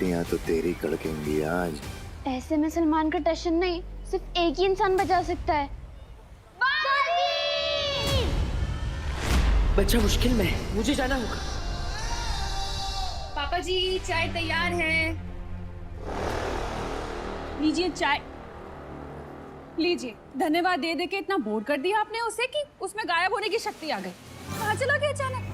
हड्डियां तो तेरी कड़केंगी आज। ऐसे में सलमान का टशन नहीं, सिर्फ एक ही इंसान बचा सकता है। बच्चा मुश्किल में है, मुझे जाना होगा। पापा जी चाय तैयार है, लीजिए चाय। लीजिए। धन्यवाद दे दे के इतना बोर कर दिया आपने उसे कि उसमें गायब होने की शक्ति आ गई। कहाँ चला गया अचानक?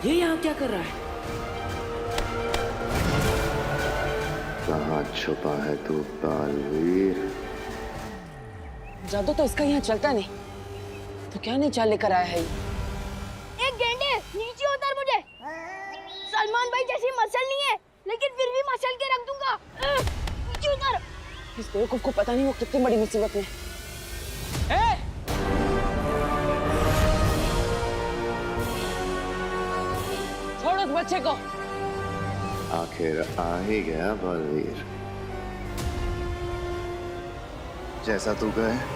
ये यहाँ क्या कर रहा है? कहाँ छुपा है तू बालवीर? जादू तो इसका यहाँ चलता नहीं, तो क्या नहीं चाल लेकर आया है ये? एक गेंडे नीचे उतर मुझे। सलमान भाई जैसी मसल नहीं है, लेकिन फिर भी मसल के रख दूंगा। नीचे उतर। इस बेवकूफ को पता नहीं वो कितनी बड़ी मुसीबत में है। छोड़ उस बच्चे को। आखिर आ ही गया बालवीर, जैसा तू कहे।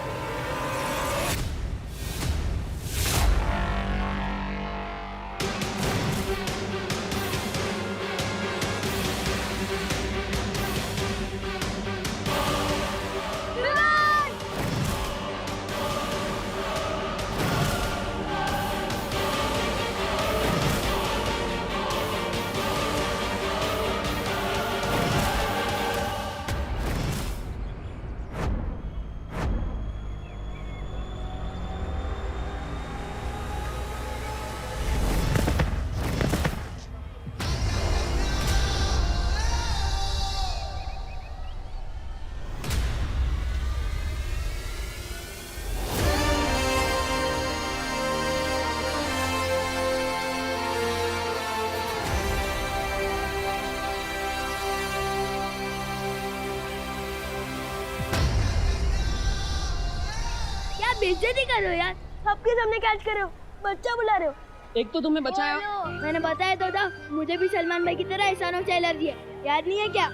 बेइज्जती कर रहे हो यार, सबके सामने कैच कर रहे हो, बच्चा बुला रहे हो। एक तो तुमने बचाया। मैंने बताया तो था, मुझे भी सलमान भाई की तरह एहसानों से एलर्जी है, याद नहीं है क्या?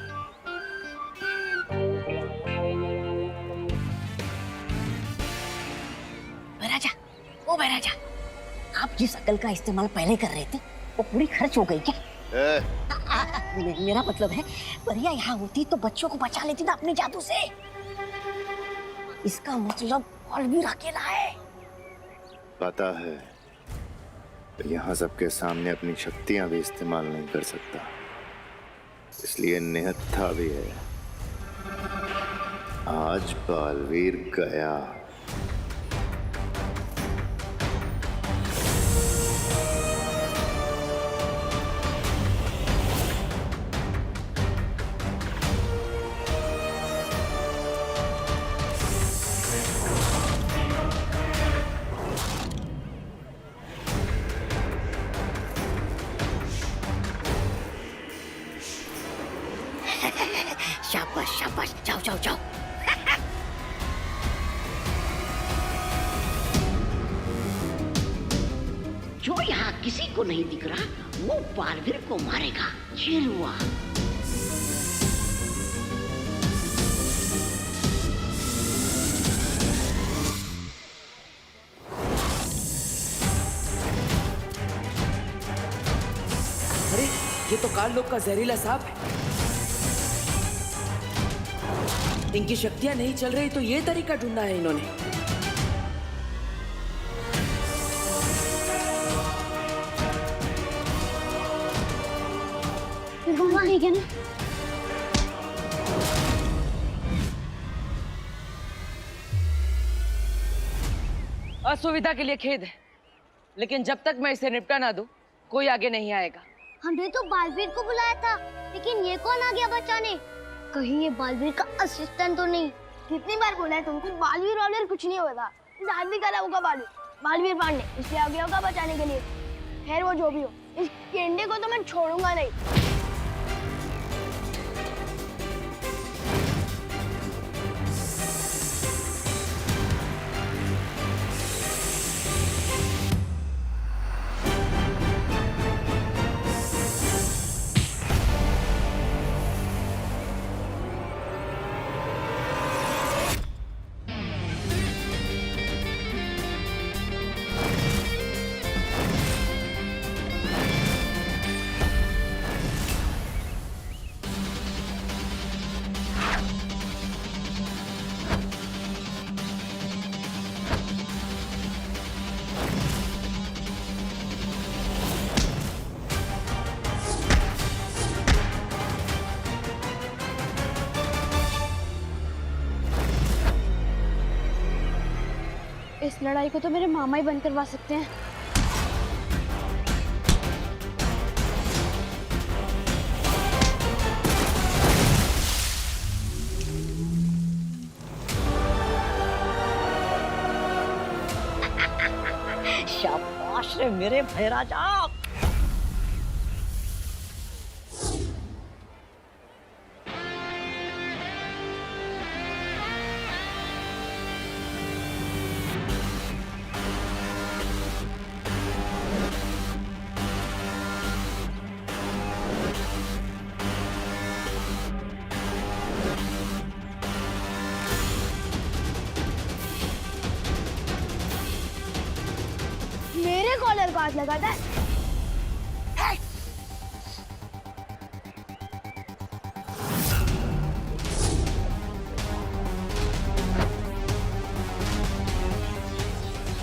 बैराजा, ओ बैराजा, आप जिस अकल का इस्तेमाल पहले कर रहे थे वो पूरी खर्च हो गई क्या? मेरा मतलब है परिया यहाँ होती तो बच्चों को बचा लेती ना अपने जादू से। इसका मतलब बालवीर अकेला है। पता है, यहाँ सबके सामने अपनी शक्तियां भी इस्तेमाल नहीं कर सकता, इसलिए निहत्था भी है। आज बालवीर गया। शाबाश शाबाश, जाओ जाओ जाओ। जो यहाँ किसी को नहीं दिख रहा वो बालवीर को मारेगा। चिल हुआ। अरे ये तो काल लोग का जहरीला सांप है। इनकी शक्तियां नहीं चल रही तो ये तरीका ढूंढा है इन्होंने। ठीक है ना? असुविधा के लिए खेद है, लेकिन जब तक मैं इसे निपटा ना दूं, कोई आगे नहीं आएगा। हमने तो बालवीर को बुलाया था, लेकिन ये कौन आ गया बचाने? कहीं ये बालवीर का असिस्टेंट तो नहीं? कितनी बार बोला है तुमको, बालवीर वालवीर कुछ नहीं होगा। इस आदमी का होगा बालवीर पांडे, इसलिए आ गया होगा बचाने के लिए। खैर वो जो भी हो, इस गेंडे को तो मैं छोड़ूंगा नहीं। इस लड़ाई को तो मेरे मामा ही बंद करवा सकते हैं। शाबाश रे मेरे भैराजा। मेरे कॉलर को हाथ लगाता है।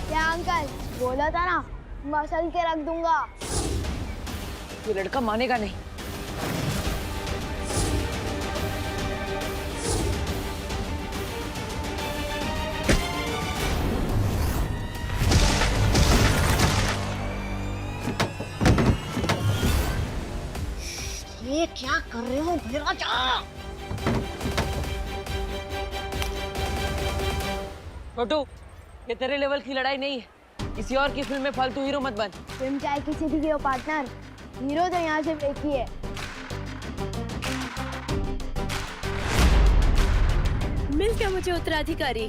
क्या अंकल, बोला था ना मसल के रख दूंगा। ये लड़का मानेगा नहीं। ये क्या कर रहे हो भैराजा? छोटू, ये तेरे लेवल की लड़ाई नहीं है। किसी और की फिल्म में फालतू हीरो मत बन। तुम चाहे किसी भी हो पार्टनर, हीरो तो यहाँ सिर्फ एक ही है। मिल गया मुझे उत्तराधिकारी।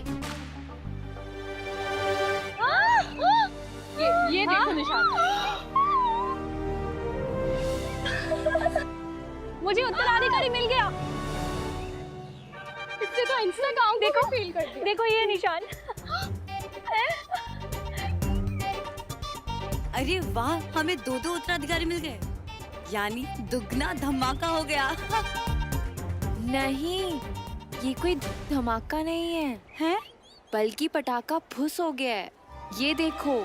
ये देखो निशान। मुझे उत्तराधिकारी मिल गया। इससे तो इंस्टाग्राम देखो फील कर दिया। देखो ये निशान। अरे वाह, हमें दो दो उत्तराधिकारी मिल गए, यानी दुगना धमाका हो गया। नहीं, ये कोई धमाका नहीं है, हैं? बल्कि पटाखा फुस हो गया है। ये देखो।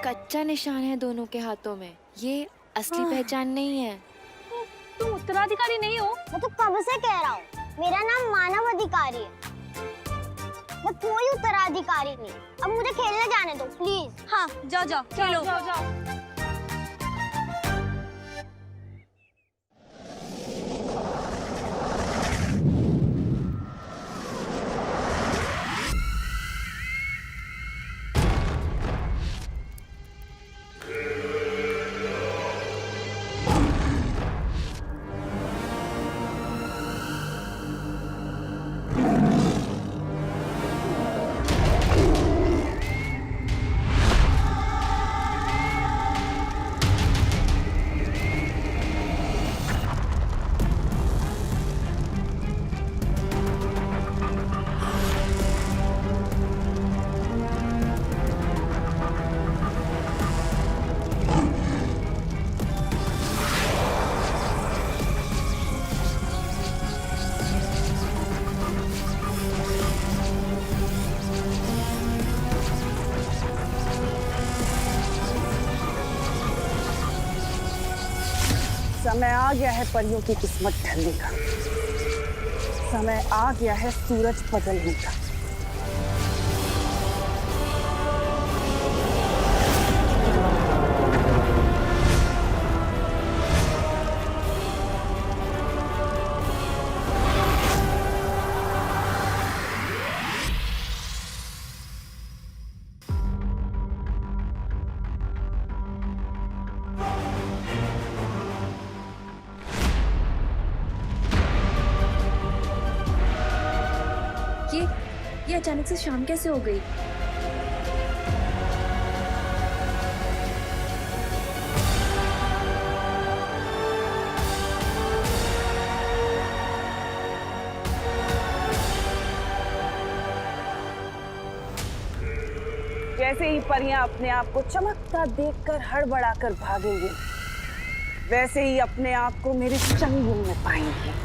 कच्चा निशान है दोनों के हाथों में। ये असली पहचान नहीं है। तुम उत्तराधिकारी नहीं हो। मैं तो कब से कह रहा हूँ, मेरा नाम मानव अधिकारी है, मैं कोई उत्तराधिकारी नहीं। अब मुझे खेलने जाने दो प्लीज। हाँ, जाओ जाओ खेलो। जाओ। समय आ गया है परियों की किस्मत ढलने का। समय आ गया है सूरज बदलने का। ये अचानक से शाम कैसे हो गई? जैसे ही परियां अपने आप को चमकता देखकर हड़बड़ाकर भागेंगी, वैसे ही अपने आप को मेरे चंगुल में पाएंगी।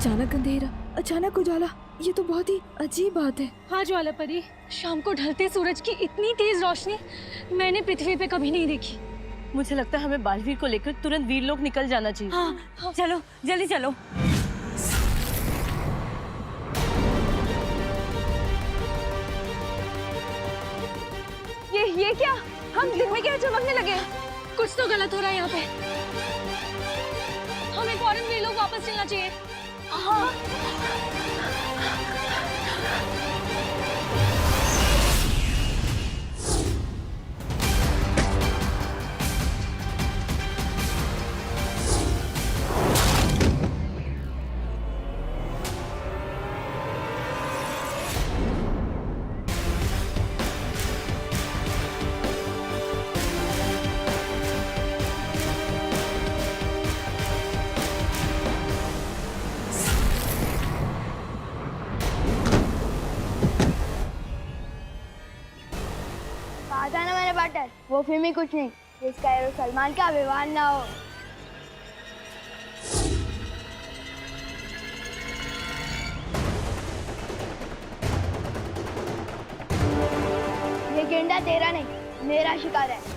अचानक अंधेरा, अचानक उजाला, ये तो बहुत ही अजीब बात है। हाँ ज्वाला परी, शाम को ढलते सूरज की इतनी तेज रोशनी मैंने पृथ्वी पे कभी नहीं देखी। मुझे लगता है हमें बालवीर को लेकर तुरंत वीरलोक निकल जाना चाहिए। हाँ, चलो जल्दी चलो। ये क्या? हम दिन में क्या चमकने लगे? कुछ तो गलत हो रहा है यहाँ पे। हमें फौरन वीरलोक वापस चलना चाहिए। कहा था ना मैंने पार्टनर, वो फिल्म ही कुछ नहीं जिसका हीरो सलमान का विवाह ना हो। ये गेंडा तेरा नहीं, मेरा शिकार है।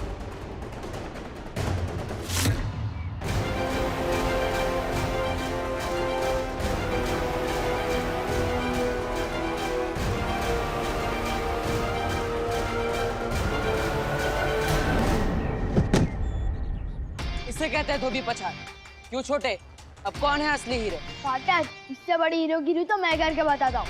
इसे कहते हैं धोबी पछाड़। क्यों छोटे, अब कौन है असली हीरो? पार्टनर, इससे बड़ी हीरोगिरी तो मैं करके बताता हूँ।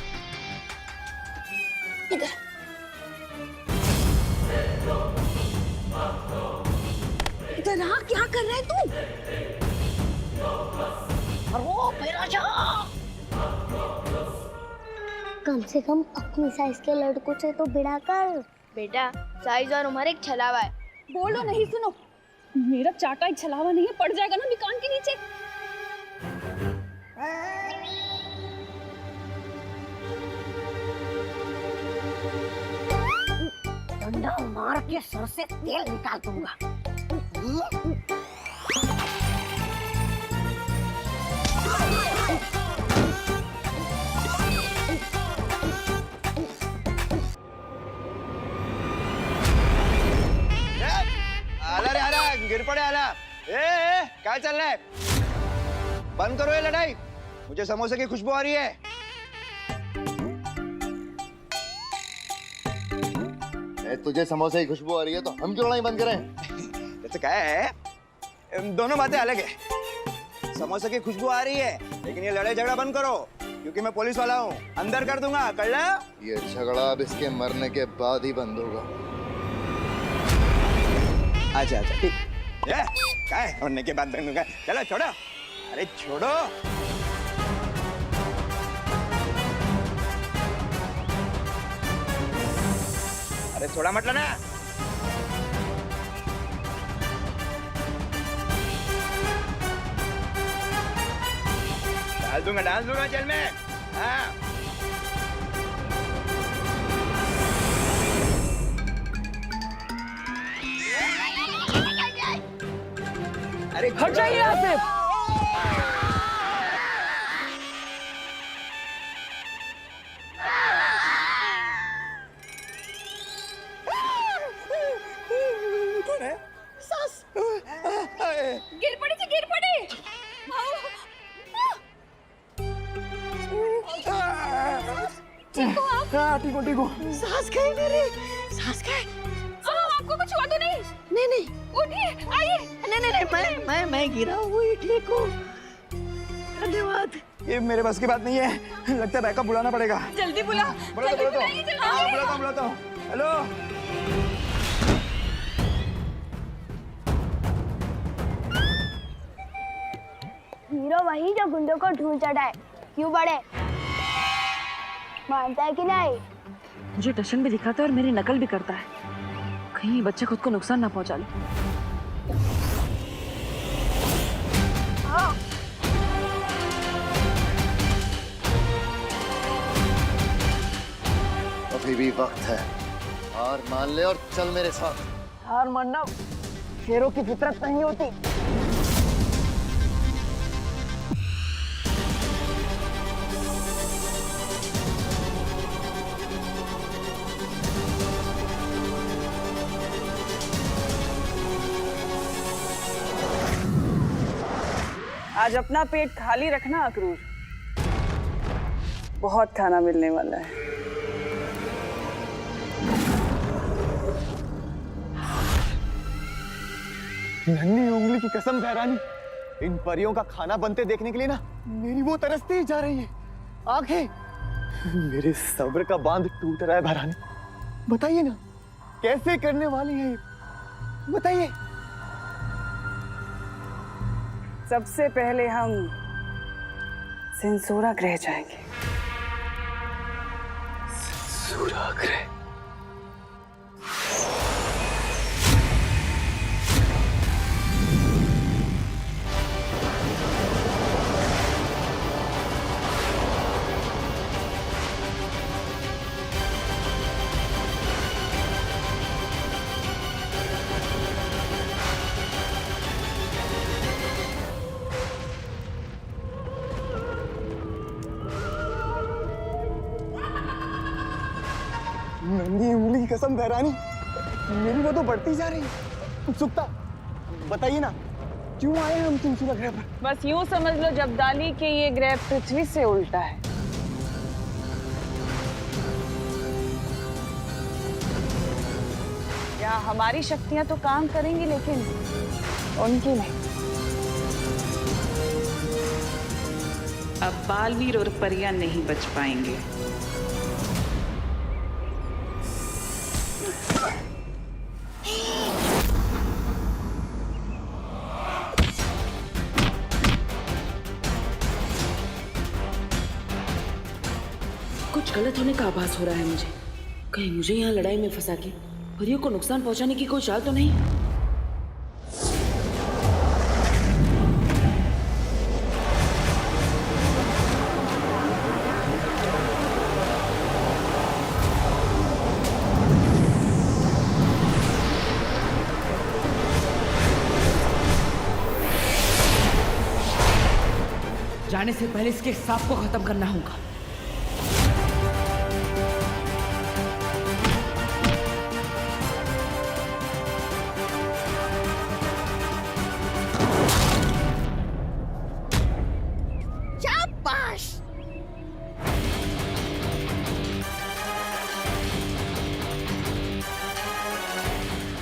इधर आ, क्या कर रहा है तू? अरे मेरा जा। कम से कम अपनी साइज के लड़कों से तो भिड़ा कर। बेटा, साइज और उम्र एक छलावा है। बोलो नहीं, सुनो, मेरा चाटा एक छलावा नहीं है, पड़ जाएगा ना दुकान के नीचे। डंडा मार के सर से तेल निकाल दूंगा। आला रे आला, गिर पड़े आला। क्या चल रहा है? बंद करो ये लड़ाई, मुझे समोसे की खुशबू आ रही है। तुझे समोसे की खुशबू आ रही है तो हम क्यों लड़ाई बंद करें? जैसे क्या है, दोनों बातें अलग है। समोसे की खुशबू आ रही है, लेकिन ये लड़ाई झगड़ा बंद करो, क्योंकि मैं पुलिस वाला हूँ, अंदर कर दूंगा, कर ला? ये झगड़ा अब इसके मरने के बाद ही बंद होगा। अच्छा अच्छा ठीक। क्या है मरने के बाद बंद होगा? चलो छोड़ो, अरे छोड़ो। अरे थोड़ा मतलब ना। डाल दूंगा जेल में। हाँ। अरे हट जाइए यहाँ से। गिर पड़ी थी, गिर पड़ी। ठीक हो। सांस गई मेरी, सांस गई। आपको कुछ हुआ तो नहीं? नहीं, उठिए, आइए। नहीं, मैं गिरा हूँ, ठीक हूँ। धन्यवाद। ये मेरे बस की बात नहीं है, लगता है बैकअप बुलाना पड़ेगा। जल्दी बुला। बुलाता हूँ। हेलो। हीरो वही जो गुंडों को ढूंढ चढ़ाए। क्यों बड़े? मानता है कि नहीं? मुझे टशन भी दिखाता है और मेरी नकल भी करता है। कहीं ये बच्चा खुद को नुकसान ना पहुंचा ले। अभी भी वक्त है, हार मान ले और चल मेरे साथ। हार मानना शेरों की फितरत नहीं होती। आज अपना पेट खाली रखना अक्रूर, बहुत खाना मिलने वाला है। नन्ही उंगली की कसम बहरानी, इन परियों का खाना बनते देखने के लिए ना मेरी वो तरसती ही जा रही है आंखें। मेरे सब्र का बांध टूट रहा है बहरानी। बताइए ना कैसे करने वाली है, बताइए। सबसे पहले हम सेंसोरा ग्रह जाएंगे। सेंसोरा ग्रह? नन्ही उंगली की कसम बहरानी, मेरी वो तो बढ़ती जा रही है उत्सुकता। बताइए ना क्यों आए हम सेंसोरा ग्रह पर? बस यूं समझ लो जब्दाली के ये ग्रह पृथ्वी से उल्टा है। यहाँ हमारी शक्तियां तो काम करेंगी लेकिन उनकी नहीं। अब बालवीर और परियां नहीं बच पाएंगे। कुछ गलत होने का आभास हो रहा है मुझे। कहीं मुझे यहाँ लड़ाई में फंसा के परियों को नुकसान पहुंचाने की कोई चाल तो नहीं? जाने से पहले इसके सांप को खत्म करना होगा।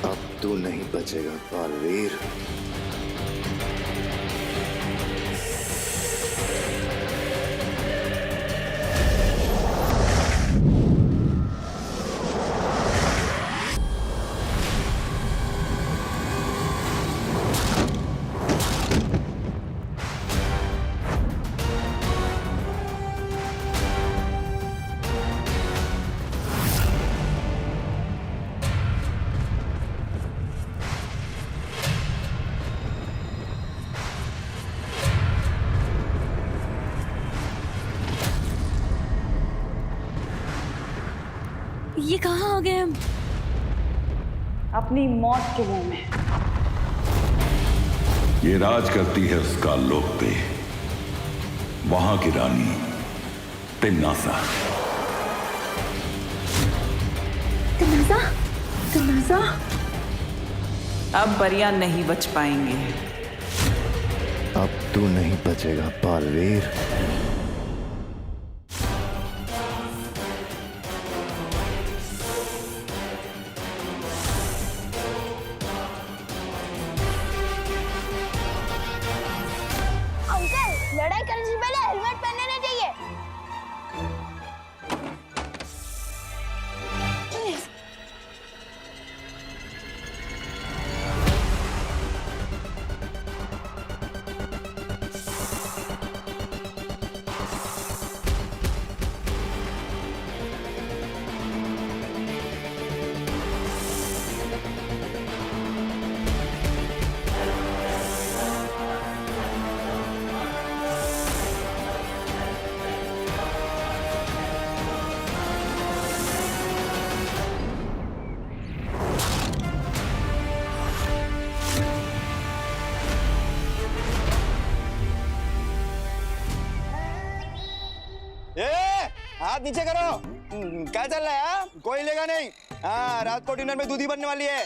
अब तू नहीं बचेगा बालवीर। ये कहाँ आ गए हम? अपनी मौत के मुंह में। ये राज करती है उसका लोक पे, वहां की रानी तिन्नासा। तिन्नासा, तिन्नासा। अब परियां नहीं बच पाएंगे। अब तू नहीं बचेगा बालवीर। अंकल, लड़ाई करने से पहले हेलमेट पहनना चाहिए। हाथ नीचे करो। क्या चल रहा है? हाँ? कोई लेगा नहीं। हाँ, रात को डिनर में दूधी बनने वाली है।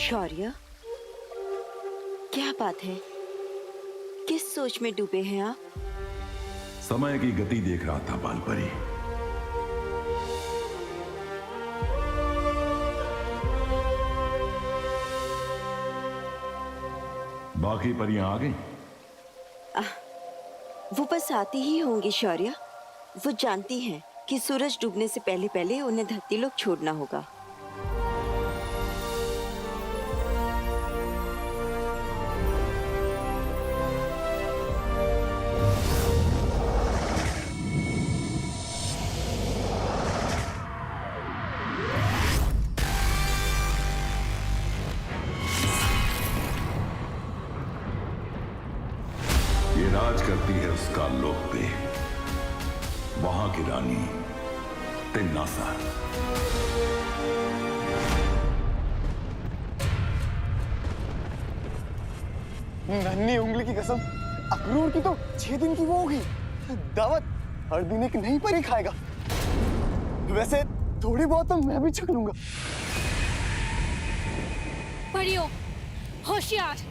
शौर्य, क्या बात है? किस सोच में डूबे हैं आप? समय की गति देख रहा था बालपरी। बाकी परियां आ गई? वो बस आती ही होंगी शौर्य। वो जानती हैं कि सूरज डूबने से पहले पहले उन्हें धरती लोक छोड़ना होगा। ये राज करती है उसका लोक पे, वहां की रानी तिन्नासा। नन्ही उंगली की कसम, अक्रूर की तो 6 दिन की वो होगी दावत। हर दिन एक नई परी खाएगा। वैसे थोड़ी बहुत तो मैं भी छक लूंगा। परियों, होशियार।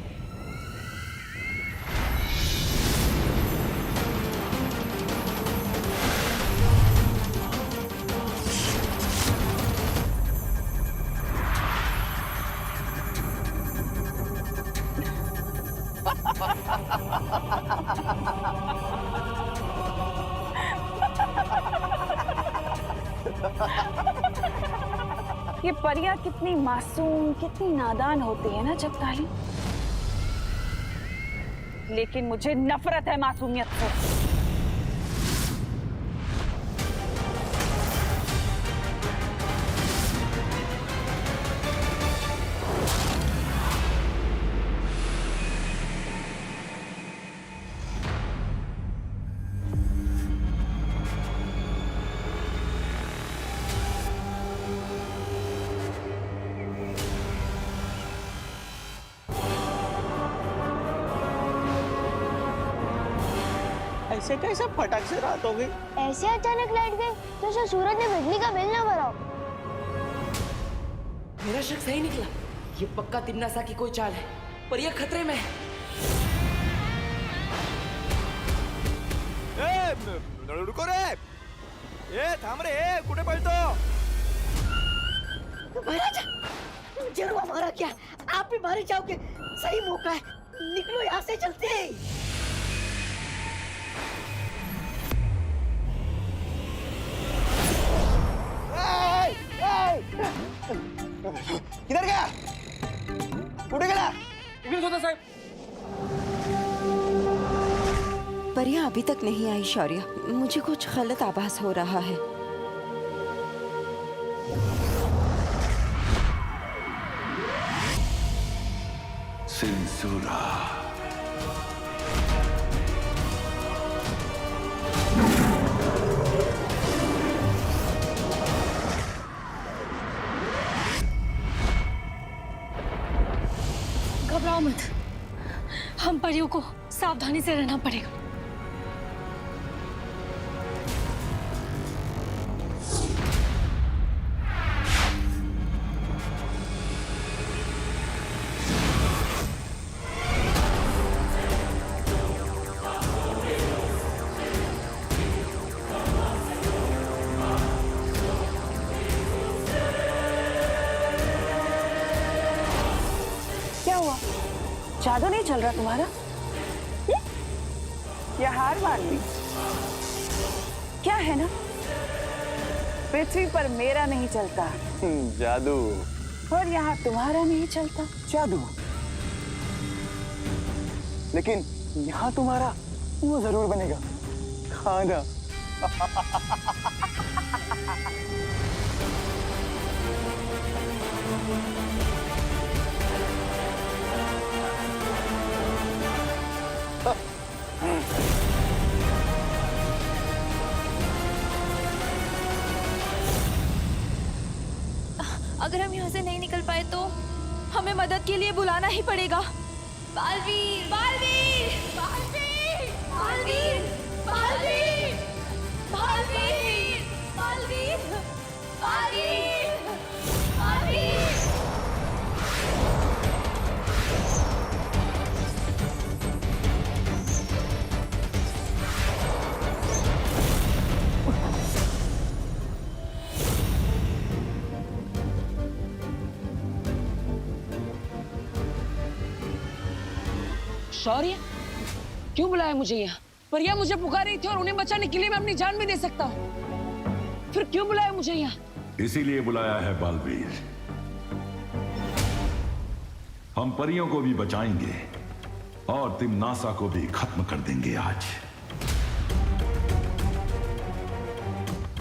ये परियां कितनी मासूम, कितनी नादान होती है ना जगताली। लेकिन मुझे नफरत है मासूमियत से। ऐसे कैसे फटक से रात हो गई? ऐसे अचानक लाइट गई जैसे सूरज ने बिजली का बिल ना भरा हो। मेरा शक सही निकला। ये पक्का तिन्नासा की कोई चाल है, पर ये खतरे में है। रुको रे, ये थाम रे, कुठे पळतो? महाराज, जरूर हमारा क्या, आप भी मारे जाओगे। सही मौका है, निकलो यहाँ से चलते हैं। किधर गया? कुठे गेला? परियां अभी तक नहीं आई शौर्य। मुझे कुछ गलत आभास हो रहा है। सिंसूरा। घबराओ मत, हम परियों को सावधानी से रहना पड़ेगा। क्या हुआ? जादू नहीं चल रहा तुम्हारा? या हार मान ली? क्या है ना, पृथ्वी पर मेरा नहीं चलता जादू, और यहाँ तुम्हारा नहीं चलता जादू। लेकिन यहाँ तुम्हारा वो जरूर बनेगा, खाना। अगर हम यहाँ से नहीं निकल पाए तो हमें मदद के लिए बुलाना ही पड़ेगा। बालवीर, बालवीर, बालवीर, बालवीर, बालवीर, बालवीर, बालवीर, बालवीर, बालवीर। शौर्य, क्यों बुलाया मुझे यहाँ? परिया मुझे पुकार रही थी और उन्हें बचाने के लिए मैं अपनी जान भी दे सकता हूँ। फिर क्यों बुलाया मुझे यहाँ? इसीलिए बुलाया है बालवीर। हम परियों को भी बचाएंगे और तिम्नासा को भी खत्म कर देंगे आज।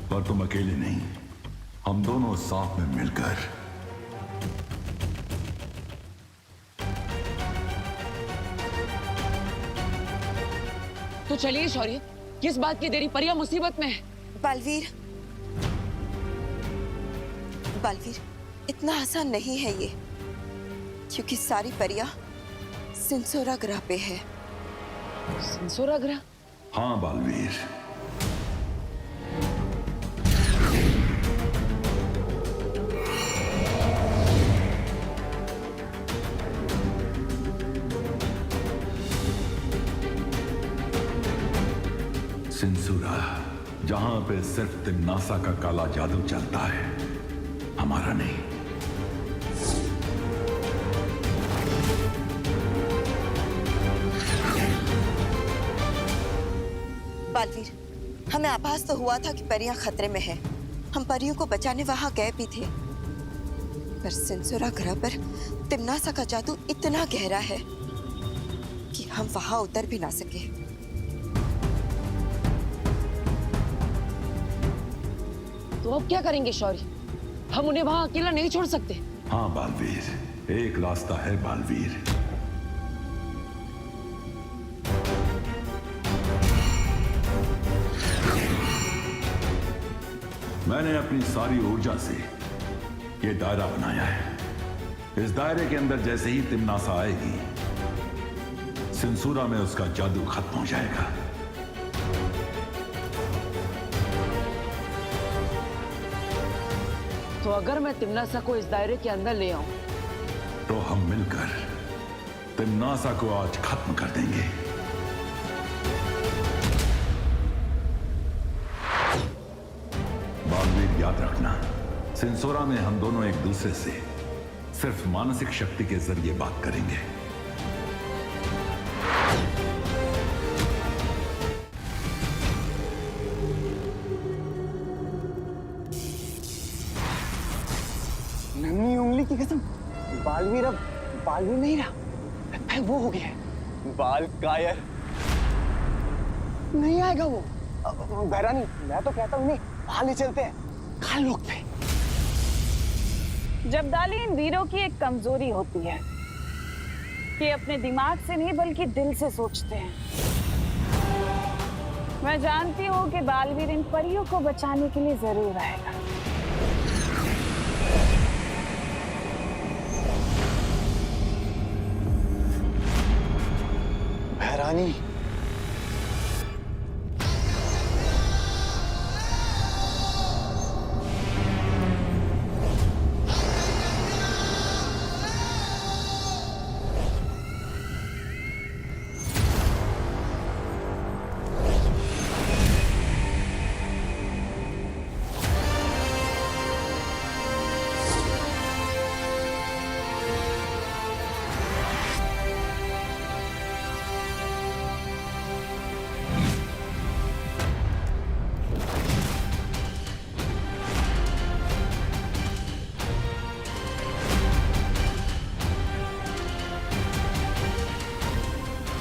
पर तुम अकेले नहीं, हम दोनों साथ में मिलकर। तो चलिए शौर्य, किस बात की देरी? परिया मुसीबत में है। बालवीर, बालवीर, इतना आसान नहीं है ये, क्योंकि सारी परियां सिंसोरा ग्रह पे है। सिंसोरा ग्रह? हाँ बालवीर, सिंसुरा, जहां पे सिर्फ तिम्नासा का काला जादू चलता है, हमारा नहीं। बालवीर, हमें आभास तो हुआ था कि परियां खतरे में हैं। हम परियों को बचाने वहां गए भी थे, पर सिंसुरा ग्रह पर तिम्नासा का जादू इतना गहरा है कि हम वहां उतर भी ना सके। तो अब क्या करेंगे शौर्य? हम उन्हें वहां अकेला नहीं छोड़ सकते। हाँ बालवीर, एक रास्ता है बालवीर। मैंने अपनी सारी ऊर्जा से ये दायरा बनाया है। इस दायरे के अंदर जैसे ही तिम्नासा आएगी, सिंसुरा में उसका जादू खत्म हो जाएगा। तो अगर मैं तिम्नासा को इस दायरे के अंदर ले आऊं, तो हम मिलकर तिम्नासा को आज खत्म कर देंगे। बालवीर, याद रखना, सिंसोरा में हम दोनों एक दूसरे से सिर्फ मानसिक शक्ति के जरिए बात करेंगे। नन्ही उंगली की कसम, बालवीर अब बालवीर नहीं रहा, लगता है वो हो गया है। बाल कायर नहीं आएगा वो। बहरानी, मैं तो कहता हूँ वहां ले चलते हैं, खाल लोग पे। जब्दाली, इन वीरों की एक कमजोरी होती है कि अपने दिमाग से नहीं बल्कि दिल से सोचते हैं। मैं जानती हूँ कि बालवीर इन परियों को बचाने के लिए जरूर आएगा। बहरानी,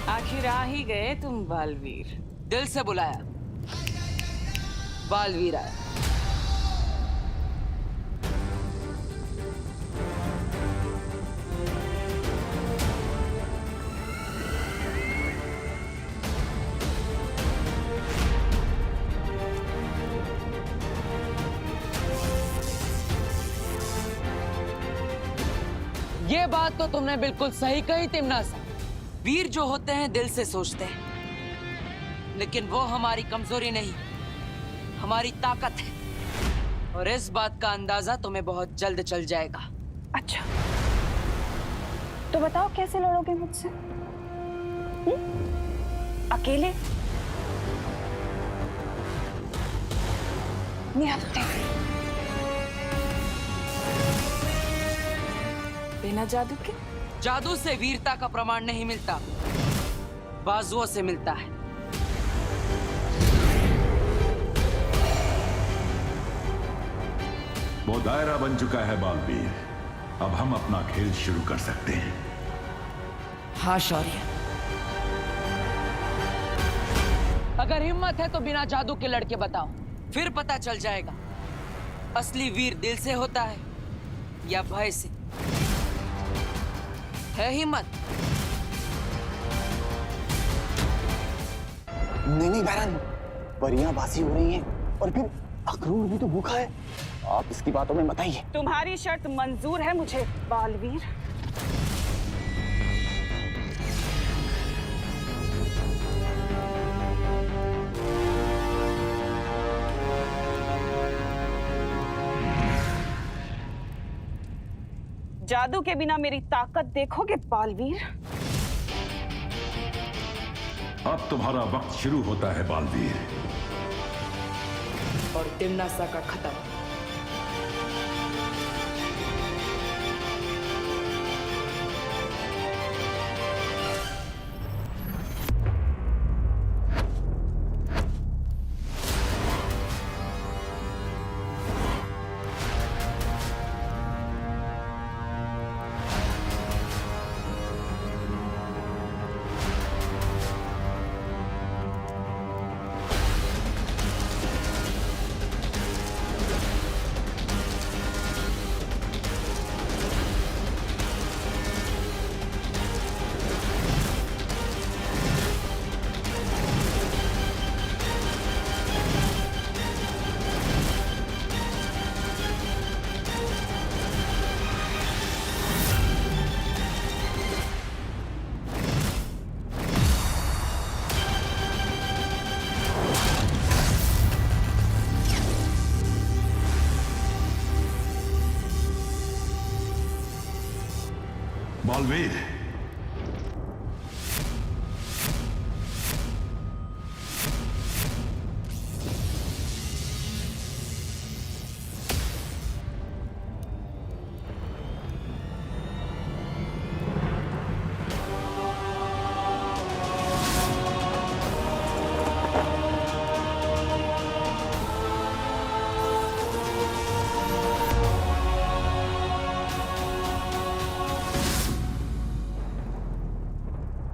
आखिर आ ही गए तुम बालवीर। दिल से बुलाया, बालवीर आया। ये बात तो तुमने बिल्कुल सही कही तिम्नासा। वीर जो होते हैं दिल से सोचते हैं, लेकिन वो हमारी कमजोरी नहीं, हमारी ताकत है। और इस बात का अंदाजा तुम्हें बहुत जल्द चल जाएगा। अच्छा, तो बताओ कैसे लड़ोगे मुझसे? अकेले? निहत्थे? बिना जादू के? जादू से वीरता का प्रमाण नहीं मिलता, बाजुओं से मिलता है। वो दायरा बन चुका है बालवीर, अब हम अपना खेल शुरू कर सकते हैं। हाँ शौर्य, अगर हिम्मत है तो बिना जादू के लड़के बताओ, फिर पता चल जाएगा असली वीर दिल से होता है या भय से। है हिम्मत? नहीं बहरन, परियां बासी हो रही हैं और फिर अक्रूर भी तो भूखा है। आप इसकी बातों में मत आइए। तुम्हारी शर्त मंजूर है मुझे बालवीर। जादू के बिना मेरी ताकत देखोगे बालवीर? अब तुम्हारा वक्त शुरू होता है बालवीर। और तिम्नासा का खत्म। बालवीर,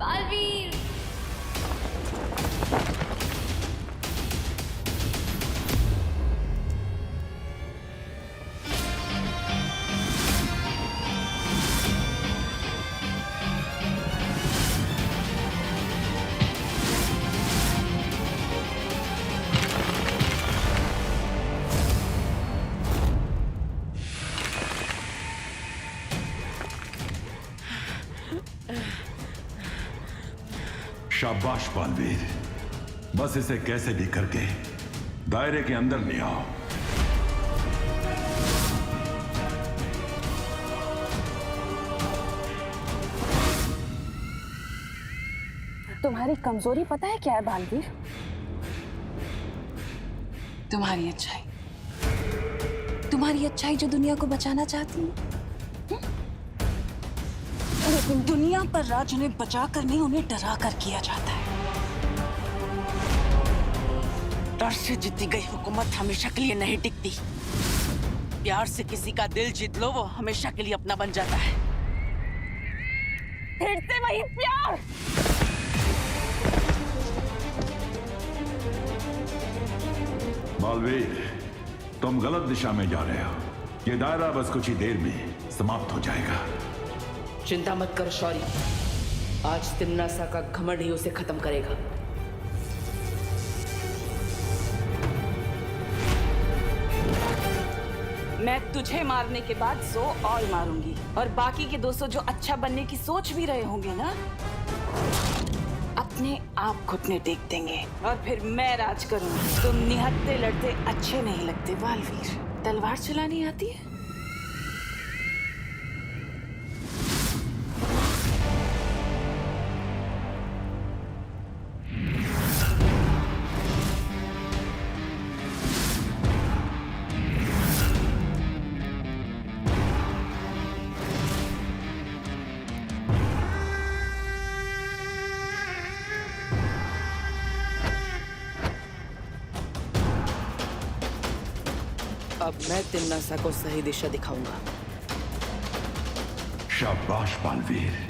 बालवीर, शाबाश बालवीर, बस इसे कैसे भी करके दायरे के अंदर ले आओ। तुम्हारी कमजोरी पता है क्या है बालवीर? तुम्हारी अच्छाई, तुम्हारी अच्छाई जो दुनिया को बचाना चाहती है। लेकिन दुनिया पर राज उन्हें बचा कर नहीं, उन्हें डरा कर किया जाता है। डर से जीती गई हुकूमत हमेशा के लिए नहीं टिकती। प्यार से किसी का दिल जीत लो, वो हमेशा के लिए अपना बन जाता है। फिर से वही प्यार। बालवीर, तुम गलत दिशा में जा रहे हो। ये दायरा बस कुछ ही देर में समाप्त हो जाएगा। चिंता मत करो शौर्य, आज तिम्नासा का घमंड ही उसे खत्म करेगा। मैं तुझे मारने के बाद 100 और मारूंगी, और बाकी के 200 जो अच्छा बनने की सोच भी रहे होंगे ना, अपने आप घुटने टेक देंगे और फिर मैं राज करूंगी। तुम निहत्थे लड़ते अच्छे नहीं लगते बालवीर। तलवार चलानी आती है? अब मैं तिमनासा को सही दिशा दिखाऊंगा। शाबाश बालवीर।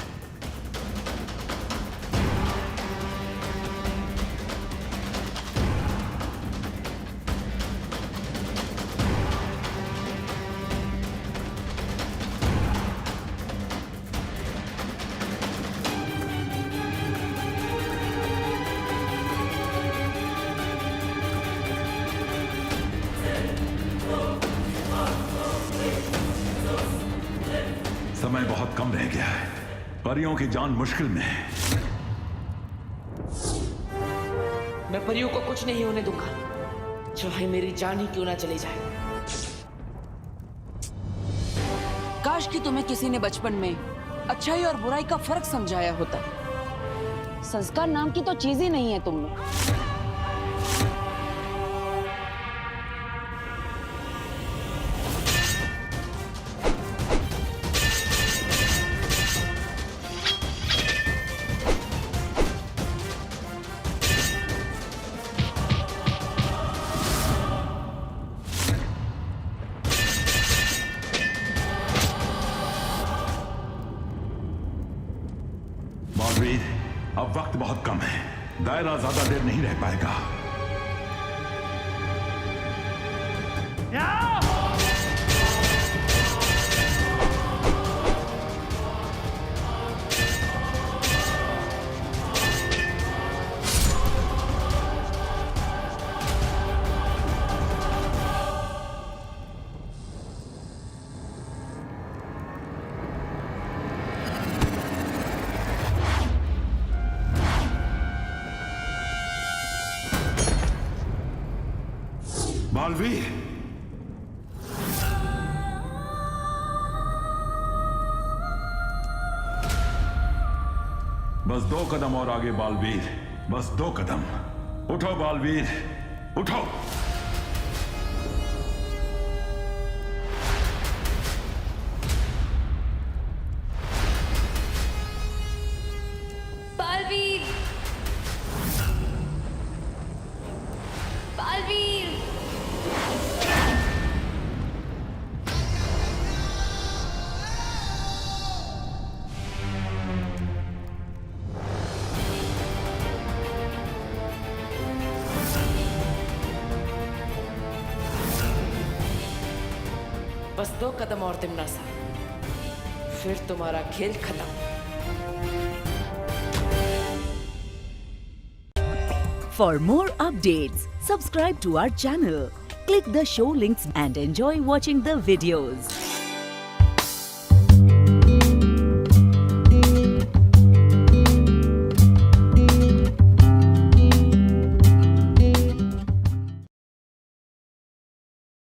समय बहुत कम रह गया है, परियों की जान मुश्किल में है। मैं परियों को कुछ नहीं होने दूंगा, चाहे मेरी जान ही क्यों ना चली जाए। काश कि तुम्हें किसी ने बचपन में अच्छाई और बुराई का फर्क समझाया होता। संस्कार नाम की तो चीज ही नहीं है तुम में। बालवीर, अब वक्त बहुत कम है, दायरा ज्यादा देर नहीं रह पाएगा। बालवीर, बस 2 कदम और आगे बालवीर, बस 2 कदम। उठो बालवीर, उठो। बालवीर, बालवीर, बस 2 कदम और तिमनासा, फिर तुम्हारा खेल खत्म। For more updates, subscribe to our channel, click the show links and enjoy watching the videos.